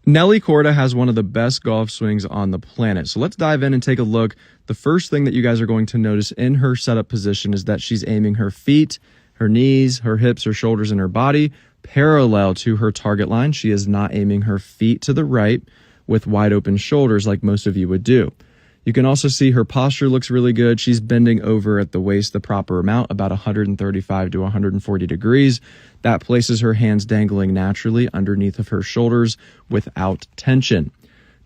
Nelly Korda has one of the best golf swings on the planet. So let's dive in and take a look. The first thing that you guys are going to notice in her setup position is that she's aiming her feet, her knees, her hips, her shoulders, and her body parallel to her target line. She is not aiming her feet to the right with wide open shoulders like most of you would do. You can also see her posture looks really good. She's bending over at the waist the proper amount, about 135 to 140 degrees. That places her hands dangling naturally underneath of her shoulders without tension.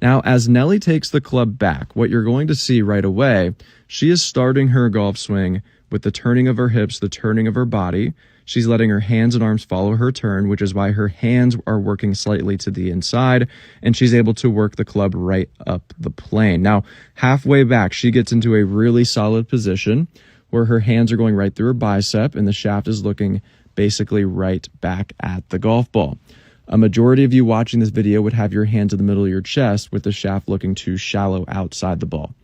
Now, as Nelly takes the club back, what you're going to see right away, she is starting her golf swing with the turning of her hips, the turning of her body. She's letting her hands and arms follow her turn, which is why her hands are working slightly to the inside, and she's able to work the club right up the plane. Now, halfway back, she gets into a really solid position where her hands are going right through her bicep, and the shaft is looking basically right back at the golf ball. A majority of you watching this video would have your hands in the middle of your chest with the shaft looking too shallow outside the ball.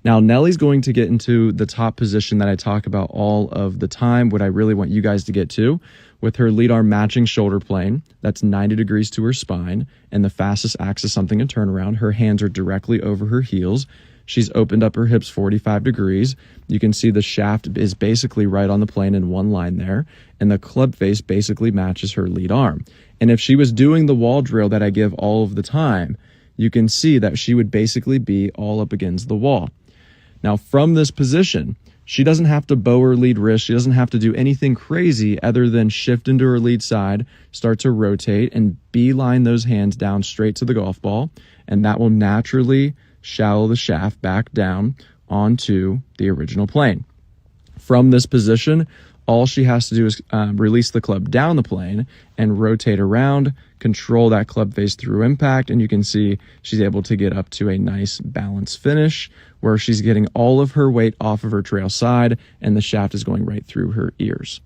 Now, Nelly's going to get into the top position that I talk about all of the time, what I really want you guys to get to, with her lead arm matching shoulder plane. That's 90 degrees to her spine, and the fastest axis something in turnaround. Her hands are directly over her heels. She's opened up her hips 45 degrees. You can see the shaft is basically right on the plane in one line there, and the club face basically matches her lead arm. And if she was doing the wall drill that I give all of the time, you can see that she would basically be all up against the wall. Now, from this position, she doesn't have to bow her lead wrist. She doesn't have to do anything crazy other than shift into her lead side, start to rotate, and beeline those hands down straight to the golf ball, and that will naturally shallow the shaft back down onto the original plane. From this position, all she has to do is release the club down the plane and rotate around, control that club face through impact, and you can see she's able to get up to a nice balanced finish where she's getting all of her weight off of her trail side and the shaft is going right through her ears.